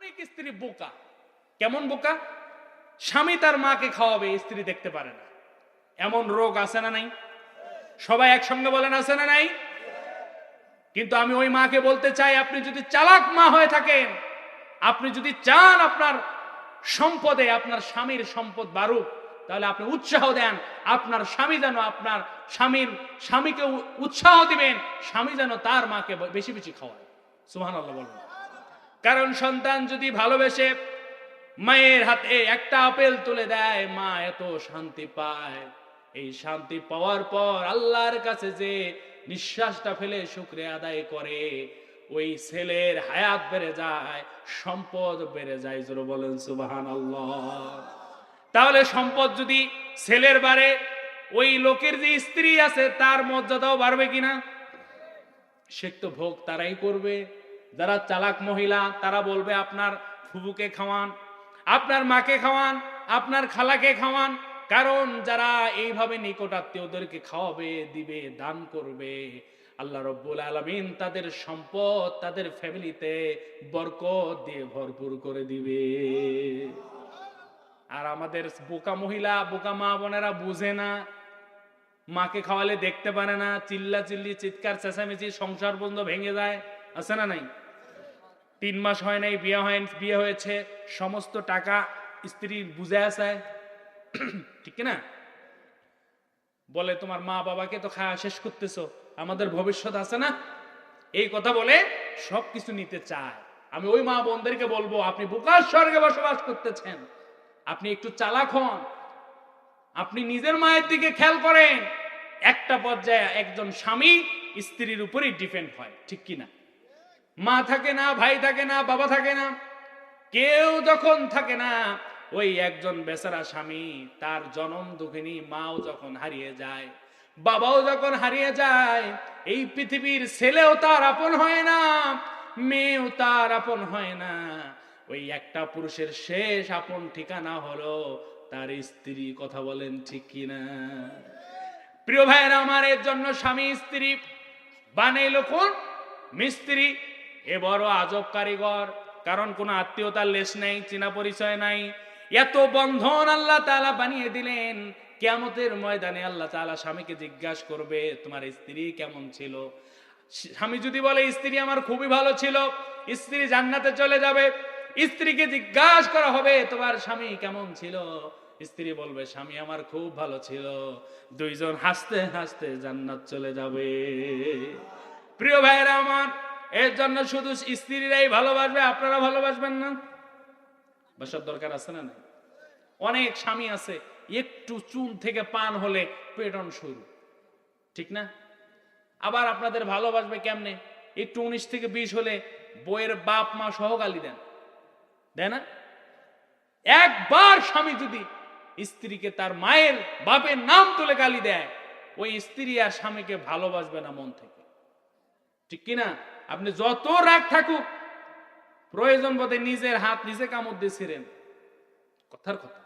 অনেক স্ত্রী বোকা। কেমন বোকা? স্বামী তার মাকে খাওয়াবে, স্ত্রী দেখতে পারে না। এমন রোগ আছে না নাই? সবাই একসঙ্গে বলেন আছে না নাই? কিন্তু আমি ওই মাকে বলতে চাই, আপনি যদি চালাক মা হয়ে থাকেন, আপনি যদি চান আপনার সম্পদে আপনার স্বামীর সম্পদ বাড়ুক, তাহলে আপনি উৎসাহ দেন আপনার স্বামী যেন আপনার স্বামীকে উৎসাহ দিবেন, স্বামী যেন তার মাকে বেশি বেশি খাওয়ায়। সুবহানাল্লাহ বলুন। কারণ সন্তান যদি ভালোবেসে মায়ের হাতে একটা আপেল তুলে দেয়, মা এত শান্তি পায়। এই শান্তি পাওয়ার পর আল্লাহর কাছে যে নিঃশ্বাসটা ফেলে শুকরিয়া আদায় করে, ওই ছেলের হায়াত বেড়ে যায়, সম্পদ বেড়ে যায়। জোরে বলেন সুবহানাল্লাহ। তাহলে সম্পদ যদি ছেলের বাড়ে, ওই লোকের যে স্ত্রী আছে তার মর্যাদাও বাড়বে কিনা? সে তো ভোগ তারাই করবে। যারা চালাক মহিলা তারা বলবে আপনার ফুফুকে খাওয়ান, আপনার মাকে খাওয়ান, আপনার খালাকে খাওয়ান। কারণ যারা এইভাবে নিকট আত্মীয়দেরকে খাওয়াবে, দিবে, দান করবে, আল্লাহ রাব্বুল আলামিন তাদের সম্পদ, তাদের ফ্যামিলিতে বরকত দিয়ে ভরপুর করে দিবে। আর আমাদের বোকা মহিলা, বোকা মা বোনেরা বুঝে না, মাকে খাওয়ালে দেখতে পারে না, চিল্লা চিল্লি, চিৎকার চেঁচামেচি, সংসার বন্ধ ভেঙে যায়। আছে না নাই? 3 মাস হয় নাই, বিয়ে হয়েছে, সমস্ত টাকা স্ত্রীর বুঝে আছে, ঠিক না? বলে তোমার মা বাবাকে তো খাওয়া শেষ করতেছো, আমাদের ভবিষ্যৎ আছে না, এই কথা বলে সবকিছু নিতে চায়। আমি ওই মা বোনদেরকে বলবো, আপনি বোকার স্বর্গে বসবাস করতেছেন, আপনি একটু চালাক হন, আপনি নিজের মায়ের দিকে খেয়াল করেন। একটা পর্যায়ে একজন স্বামী স্ত্রীর উপরই ডিপেন্ড হয়, ঠিক কিনা? মা থাকে না, ভাই থাকে না, বাবা থাকে না, কেউ যখন থাকে না, ওই একজন বেচারা স্বামী, তার জনম দুঃখিনী মাও যখন হারিয়ে যায়, বাবাও যখন হারিয়ে যায়, এই পৃথিবীর ছেলেও তার আপন হয় না, মেয়েও তার আপন হয় না। ওই একটা পুরুষের শেষ আপন ঠিকানা হলো তার স্ত্রী। কথা বলেন ঠিক কিনা? প্রিয় ভাইয়েরা আমার, এর জন্য স্বামী স্ত্রী বানাইলো কোন? মিস্ত্রি। এ বড় আজব কারিগর। কারণ কোন আত্মীয়তার লেশ নাই, চেনা পরিচয় নাই, এত বন্ধন আল্লাহ তাআলা বানিয়ে দিলেন। কিয়ামতের ময়দানে আল্লাহ তাআলা স্বামীকে জিজ্ঞাসা করবে, তোমার স্ত্রী কেমন ছিল? স্বামী যদি বলে স্ত্রী আমার খুবই ভালো ছিল, স্ত্রী জান্নাতে চলে যাবে। স্ত্রীকে জিজ্ঞাসা করা হবে, তোমার স্বামী কেমন ছিল? স্ত্রী বলবে স্বামী আমার খুব ভালো ছিল। দুইজন হাসতে হাসতে জান্নাত চলে যাবে। প্রিয় ভাইরা আমার, এর জন্য শুধু স্ত্রীরাই ভালোবাসবে, আপনারা ভালোবাসবেন না? বাসার দরকার আছে না? অনেক স্বামী আছে, একটু চুল থেকে পান হলে পেটন শুরু, ঠিক না? আবার আপনাদের ভালোবাসবে কেমনে? একটু 19 থেকে 20 হলে বইয়ের বাপ মা সহ গালি দেন, দেয় না? একবার স্বামী যদি স্ত্রীকে তার মায়ের বাপের নাম তুলে গালি দেয়, ওই স্ত্রী আর স্বামীকে ভালোবাসবে না মন থেকে, ঠিক কিনা? আপনি যত রাগ থাকুক, প্রয়োজন বোধে নিজের হাত নিজে কামড় দিয়ে ছিঁড়েন, কথার কথা।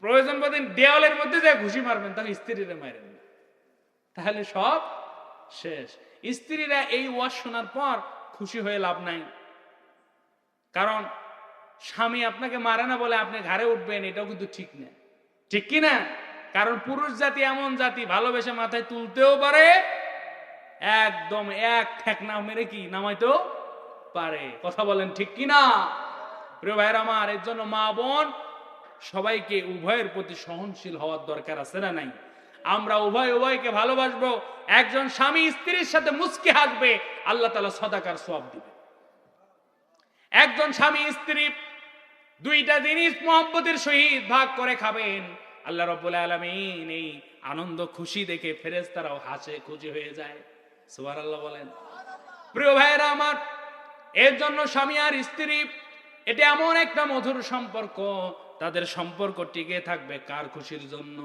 প্রয়োজন বোধে দেওয়ালের মধ্যে যায় ঘুষি মারবেন, তাহলে স্ত্রীরা মারেন না, তাহলে সব শেষ। স্ত্রীরা এই ওয়াজ শোনার পর খুশি হয়ে লাভ নাই। কারণ স্বামী আপনাকে মারে না বলে আপনি ঘাড়ে উঠবেন, এটাও কিন্তু ঠিক না, ঠিক কি না? কারণ পুরুষ জাতি এমন জাতি, ভালোবেসে মাথায় তুলতেও পারে, একদম এক ঠেকনা মেরে কি নামাইতেও পারে। কথা বলেন ঠিক কি না? প্রিয় ভাইরা আমার, এর জন্য মা বোন সবাইকে উভয়ের প্রতি সহনশীল হওয়ার দরকার আছে না নাই? আমরা উভয়কে ভালোবাসবো। একজন স্বামী স্ত্রীর সাথে মুচকি হাসবে, আল্লাহ তাআলা সদাকার সওয়াব দিবে। একজন স্বামী স্ত্রী দুইটা জিনিস মুহাব্বতের সহিত ভাগ করে খাবেন, আল্লাহ রাব্বুল আলামিন এই আনন্দ খুশি দেখে ফেরেশতারাও হাসে খুশি হয়ে যায়। সুবহানাল্লাহ বলেন। প্রিয় ভাইরা আমার, এর জন্য স্বামী আর স্ত্রী এটা এমন একটা মধুর সম্পর্ক, তাদের সম্পর্ক টিকে থাকবে কার খুশির জন্য?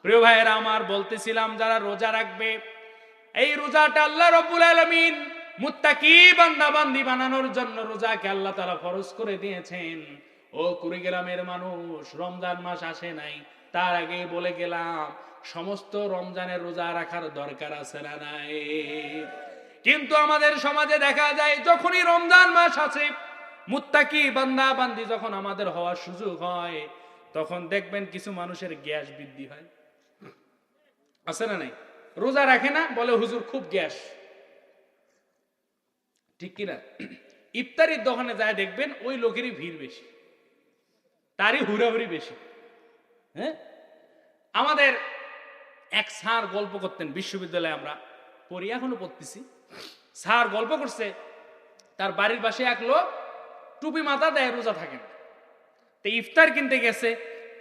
প্রিয় ভাইরা আমার, বলতেছিলাম যারা রোজা রাখবে, এই রোজাটা আল্লাহ রাব্বুল আলামিন মুত্তাকি বান্দা বান্দি বানানোর জন্য রোজাকে আল্লাহ তাআলা ফরজ করে দিয়েছেন। ও কুড়িগ্রামের মানুষ, রমজান মাস আসে নাই, তার আগে বলে গেলাম সমস্ত রমজানের রোজা রাখার দরকার আছে না নাই? কিন্তু আমাদের সমাজে দেখা যায় যখনই রমজান মাস আসে, মুত্তাকি বান্দা বান্দি যখন আমাদের হওয়ার সুযোগ হয়, তখন দেখবেন কিছু মানুষের গ্যাস বৃদ্ধি হয়, আছে না নাই? রোজা রাখে না, বলে হুজুর খুব গ্যাস, ঠিক কিনা? ইফতারির দোকানে যায় দেখবেন ওই লোকেরই ভিড় বেশি, তারই হুড়াহুড়ি বেশি। হ্যাঁ, আমাদের এক স্যার গল্প করতেন, বিশ্ববিদ্যালয়ে আমরা পড়ি, এখনো পড়তেছি। স্যার গল্প করছে, তার বাড়ির পাশে এক লোক টুপি মাথা দেয়, রোজা থাকে না। তো ইফতার কিনতে গেছে,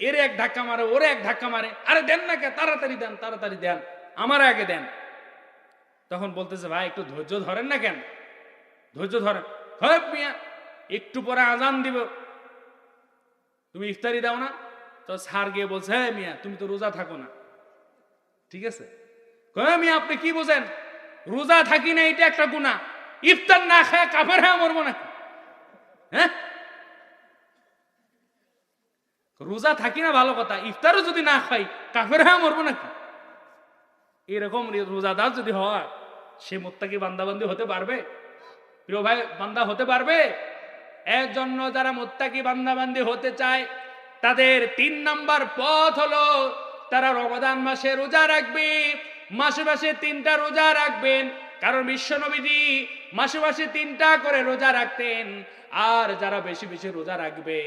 এর এক ধাক্কা মারে, ওরে এক ধাক্কা মারে, আরে দেন না কে, তাড়াতাড়ি দেন, তাড়াতাড়ি দেন, আমার আগে দেন। তখন বলতেছে, ভাই একটু ধৈর্য ধরেন না কেন, ধৈর্য ধরেন। হয় মিয়া, একটু পরে আজান দিব, তুমি ইফতারি দাও না? তো স্যার গিয়ে বলছে, হ্যাঁ মিয়া তুমি তো রোজা থাকো না, ঠিক আছে? হ্যাঁ মিয়া আপনি কি বোঝেন, রোজা থাকি না এটা একটা গুনাহ, ইফতার না খায় কাফের হয়ে মরবো নাকি? হ্যাঁ, রোজা থাকি না ভালো কথা, ইফতারও যদি না খাই কাফের হয়ে মরবো নাকি? এরকম রোজাদার যদি হয়, সে মুত্তাকি বান্দাবান্দি হতে পারবে? প্রিয় ভাই, বান্দা হতে পারবে? এর জন্য যারা মুত্তাকি বান্দাবান্দি হতে চায়, তাদের 3 নাম্বার পথ হলো তারা রমাদান মাসে রোজা রাখবে। মাসে মাসে 3টা রোজা রাখবেন, কারণ বিশ্ব নবীজি মাসে মাসে 3টা করে রোজা রাখতেন। আর যারা বেশি বেশি রোজা রাখবে,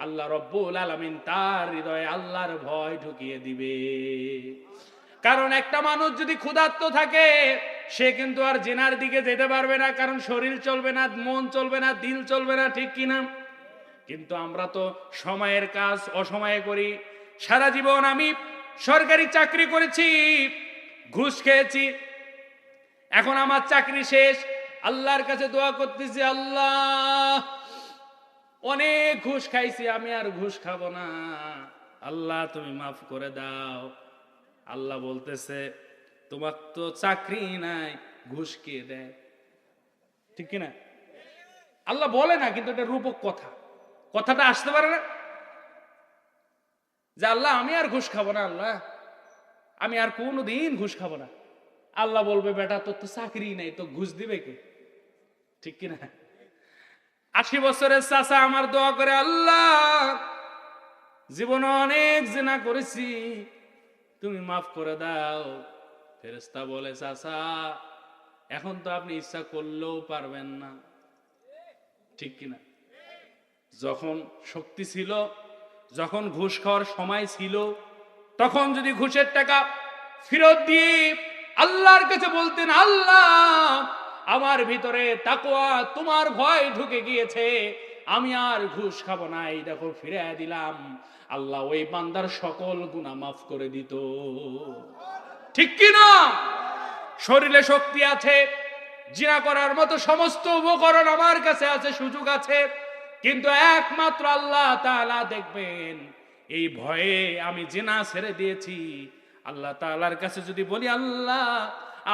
আল্লাহ রব্বুল আলামিন তার হৃদয়ে আল্লাহর ভয় ঢুকিয়ে দিবে। কারণ একটা মানুষ যদি ক্ষুধার্ত থাকে, সে কিন্তু আর জিনার দিকে যেতে পারবে না, কারণ শরীর চলবে না, মন চলবে না, দিল চলবে না, ঠিক কিনা? কিন্তু আমরা তো সময়ের কাজ অসময়ে করি। সারা জীবন আমি সরকারি চাকরি করেছি, ঘুষ খেয়েছি, এখন আমার চাকরি শেষ, আল্লাহর কাছে দোয়া করতেছি, আল্লাহ অনেক ঘুষ খাইছি, আমি আর ঘুষ খাবো না, আল্লাহ তুমি মাফ করে দাও। আল্লাহ বলতেছে, তোমার তো চাকরি নাই, ঘুষ কে দেয়? ঠিক কিনা? আল্লাহ বলে না, কিন্তু এটা রূপক কথা, কথাটা আসতে পারে না যে আল্লাহ আমি আর ঘুষ খাবো না, আল্লাহ আমি আর কোনোদিন ঘুষ খাবো না। আল্লাহ বলবে, বেটা তোর তো চাকরি নাই, তো ঘুষ দিবে কে? ঠিক কিনা? 80 বছরের চাচা আমার দোয়া করে, আল্লাহ জীবনে অনেক জিনা করেছি, তুমি মাফ করে দাও। ফেরেশতা বলে, চাচা এখন তো আপনি ইচ্ছা করলেও পারবেন না, ঠিক কিনা? যখন শক্তি ছিল, যখন ঘুষ খাওয়ার সময় ছিল, তখন যদি ঘুষের টাকা ফেরত দিয়ে আল্লাহর কাছে বলতেন, আল্লাহ আমার ভিতরে তাকওয়া তোমার ভয় ঢুকে গিয়েছে, আমি আর ঘুষ খাবো না, এই দেখো ফিরে দিলাম, আল্লাহ ওই বান্দার সকল গুনাহ মাফ করে দিত। ঠিক কিনা? শরীরে শক্তি আছে, জিনা করার মতো সমস্ত উপকরণ আমার কাছে আছে, সুযোগ আছে, কিন্তু একমাত্র আল্লাহ তাআলা দেখবেন এই ভয়ে আমি জিনা ছেড়ে দিয়েছি। আল্লাহ তাআলার কাছে যদি বলি, আল্লাহ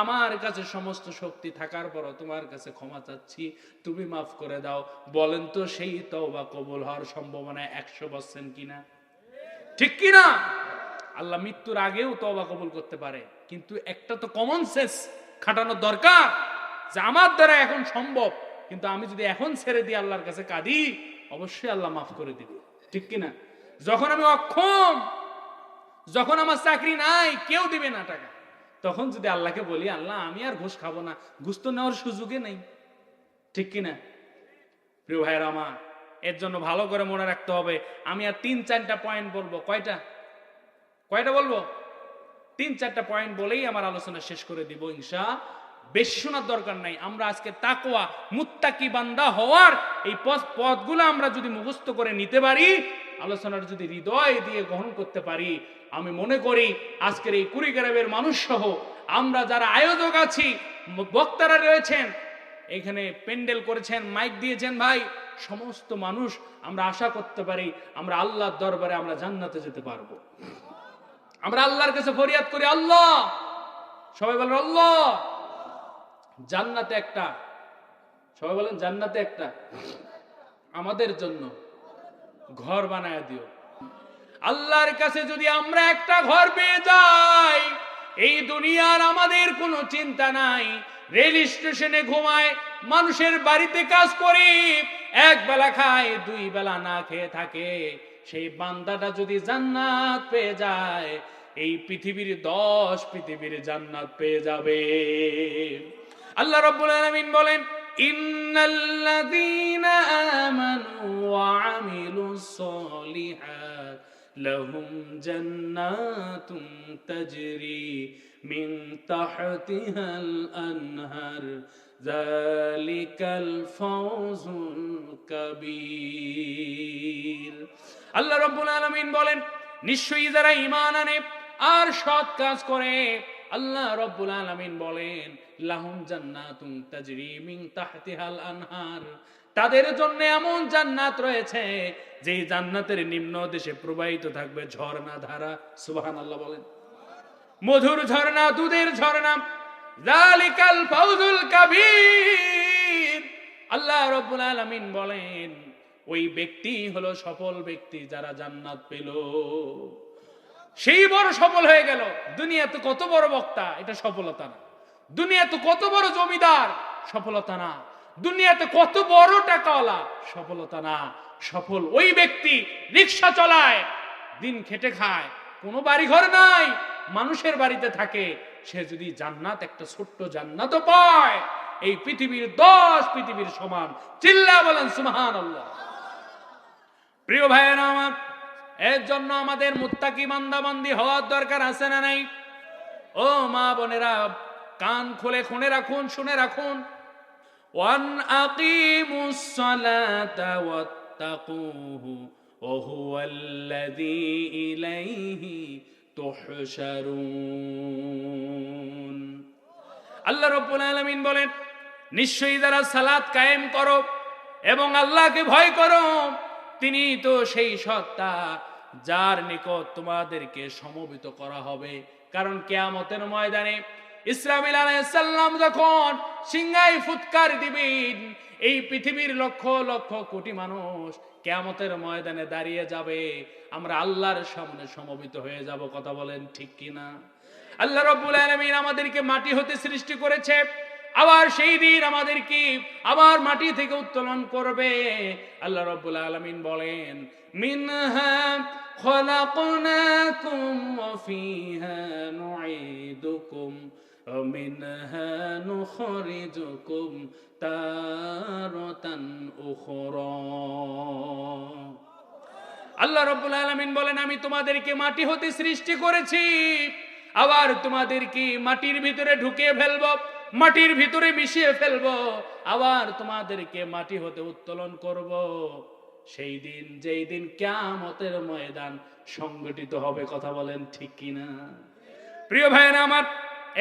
আমার কাছে সমস্ত শক্তি থাকার পরও তোমার কাছে ক্ষমা চাচ্ছি, তুমি মাফ করে দাও, বলেন তো সেই তওবা কবুল হওয়ার সম্ভাবনা 100% কিনা? ঠিক কিনা? আল্লাহ মৃত্যুর আগেও তওবা কবুল করতে পারে, কিন্তু একটা তো কমন সেন্স খাটানোর দরকার যে আমার দ্বারা এখন সম্ভব, কিন্তু আমি যদি এখন ছেড়ে দিই আল্লাহর কাছে কাঁদি, অবশ্যই আল্লাহ মাফ করে দিবে, ঠিক কিনা? যখন আমি অক্ষম, যখন আমার চাকরি নাই, কেউ দিবে না টাকা, তখন যদি আল্লাহকে বলি, আল্লাহ আমি আর ঘুষ খাবো না, ঘুষ তো নেওয়ার সুযোগে নেই, ঠিক কিনা? প্রিয় ভাইয়ের আমার, এর জন্য ভালো করে মনে রাখতে হবে। আমি আর 3-4টা পয়েন্ট বলবো। কয়টা বলবো? 3-4টা পয়েন্ট বলেই আমার আলোচনা শেষ করে দিব ইনশাআল্লাহ। বেশি শোনার দরকার নাই। আমরা আজকে তাকওয়া মুত্তাকি বান্দা হওয়ার এই পথগুলো আমরা যদি মুখস্থ করে নিতে পারি, আলোচনার যদি হৃদয় দিয়ে গ্রহণ করতে পারি, আমি মনে করি আজকের এই কুড়িগ্রামের মানুষ সহ আমরা যারা আয়োজক আছি, বক্তারা রয়েছেন, এখানে প্যান্ডেল করেছেন, মাইক দিয়েছেন, ভাই সমস্ত মানুষ আমরা আশা করতে পারি আমরা আল্লাহর দরবারে আমরা জান্নাতে যেতে পারবো। আমরা আল্লাহর কাছে ফরিয়াদ করি, আল্লাহ, সবাই বলেন আল্লাহ, জান্নাতে একটা, সবাই বলেন জান্নাতে একটা আমাদের জন্য ঘর বানায় দিও। আল্লাহর কাছে যদি আমরা একটা ঘর পেয়ে যাই, এই দুনিয়ার আমাদের কোনো চিন্তা নাই। রেল স্টেশনে ঘুমায়, মানুষের বাড়িতে কাজ করি, এক বেলা খায়, দুই বেলা না খেয়ে থাকে, সেই বান্দাটা যদি জান্নাত পেয়ে যায়, এই পৃথিবীর 10 পৃথিবীর জান্নাত পেয়ে যাবে। আল্লাহ রাব্বুল আলামিন বলেন, ইন্নাল্লাযীনা আমানু ওয়া আমিলুস সলিহাত লাহুম জান্নাতুন তাজরি মিন তাহতিহাল আনহার যালিকাল ফাওজুল কাবীর। আল্লাহ রাব্বুল আলামিন বলেন, নিশ্চয়ই যারা ঈমান আনে আর সৎ কাজ করে, আল্লাহ রাব্বুল আলামিন বলেন, লাহুম জান্নাতুন তাজরি মিন তাহতিহাল আনহার, তাদের জন্য এমন জান্নাত রয়েছে যে জান্নাতের নিম্ন দেশে প্রবাহিত থাকবে ঝর্ণা ধারা। সুবহানাল্লাহ বলেন। মধুর ঝর্ণা, দুধের ঝর্ণা। যালিকাল ফাওজুল কাবীর। আল্লাহ রাব্বুল আলামিন বলেন, ওই ব্যক্তি হলো সফল ব্যক্তি যারা জান্নাত পেল। সেই বড় সফল হয়ে গেল। দুনিয়াতে কত বড় বক্তা, এটা সফলতা না। দুনিয়াতে কত বড় জমিদার, সফলতা না। দুনিয়াতে কত বড় টাকাওয়ালা, সফলতা না। সফল ওই ব্যক্তি রিকশা চালায়, দিন খেটে খায়, কোনো বাড়ি ঘর নাই, মানুষের বাড়িতে থাকে, সে যদি জান্নাত, একটা ছোট্ট জান্নাতও পায়, এই পৃথিবীর 10 পৃথিবীর সমান। চিল্লা বলেন সুবহানাল্লাহ। প্রিয় ভাইয়েরা আমার, এর জন্য আমাদের মুত্তাকি বান্দাবান্দি হওয়ার দরকার আছে না নাই? ও মা বোনেরা, কান খুলে শুনে রাখুন, শুনে রাখুন। ওয়ান আকিমুস সালাতা ওয়াত্তাকুহু ওয়া হুয়াল্লাযী ইলাইহি তুহশারুন। আল্লাহ রাব্বুল আলামিন বলেন, নিশ্চয়ই যারা সালাত কায়েম করো এবং আল্লাহকে ভয় করো, তিনি তো সেই সত্তা যার নিকট তোমাদেরকে সমবেত করা হবে। কারণ কিয়ামতের ময়দানে ইসরাফিল আলাইহিস সালাম যখন সিংহায় ফুৎকার দিবেন, এই পৃথিবীর লক্ষ লক্ষ কোটি মানুষ কিয়ামতের ময়দানে দাঁড়িয়ে যাবে, আমরা আল্লাহর সামনে সমবেত হয়ে যাব। কথা বলেন ঠিক কিনা? আল্লাহ রাব্বুল আলামিন আমাদেরকে মাটি হতে সৃষ্টি করেছে, আবার সেই দিন আমাদেরকে আবার মাটি থেকে উত্তোলন করবে। আল্লাহ রাব্বুল আলামিন বলেন, মিনহা খলাকনাকুম ওয়া ফিহা নুঈদুকুম ওয়া মিনহা নুখরিজুকুম তারাতান উখরা। আল্লাহ রাব্বুল আলামিন বলেন, আমি তোমাদেরকে মাটি হতে সৃষ্টি করেছি, আবার তোমাদেরকে মাটির ভিতরে ঢুকিয়ে ফেলবো, মাটির ভিতরে মিশিয়ে ফেলবো, আবার তোমাদেরকে মাটি হতে উত্তোলন করব। সেই দিন, যেই দিন কিয়ামতের ময়দান সংগঠিত হবে। কথা বলেন ঠিক কিনা? প্রিয় ভাইয়েরা আমার,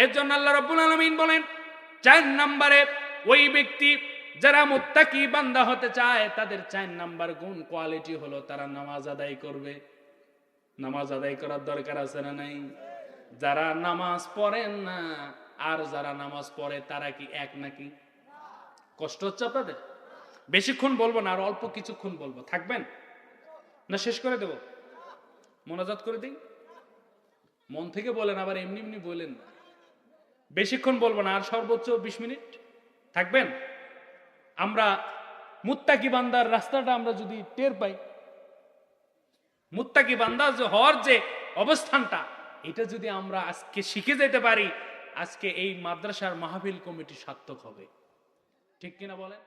এর জন্য আল্লাহ রাব্বুল আলামিন বলেন, 4 নম্বরে ওই ব্যক্তি যারা মুত্তাকি বান্দা হতে চায়, তাদের 4 নাম্বার গুণ, কোয়ালিটি হলো তারা নামাজ আদায় করবে। নামাজ আদায় করার দরকার আছে না নাই? যারা নামাজ পড়েন না আর যারা নামাজ পড়ে, তারা কি এক নাকি? কষ্ট হচ্ছে আপনাদের? বেশিক্ষণ বলবো না, আর অল্প কিছুক্ষণ বলবো। থাকবেন না শেষ করে দেব? মোনাজাত করে দিই? মন থেকে বলেন, আবার এমনি এমনি বলেন না। বেশিক্ষণ বলবো না, আর সর্বোচ্চ 20 মিনিট। থাকবেন? আমরা মুত্তাকি বান্দার রাস্তাটা আমরা যদি টের পাই, মুত্তাকি বান্দা হওয়ার যে অবস্থানটা, এটা যদি আমরা আজকে শিখে যেতে পারি, আজকে এই মাদ্রাসার মাহফিল কমিটি সার্থক হবে। ঠিক কিনা বলেন?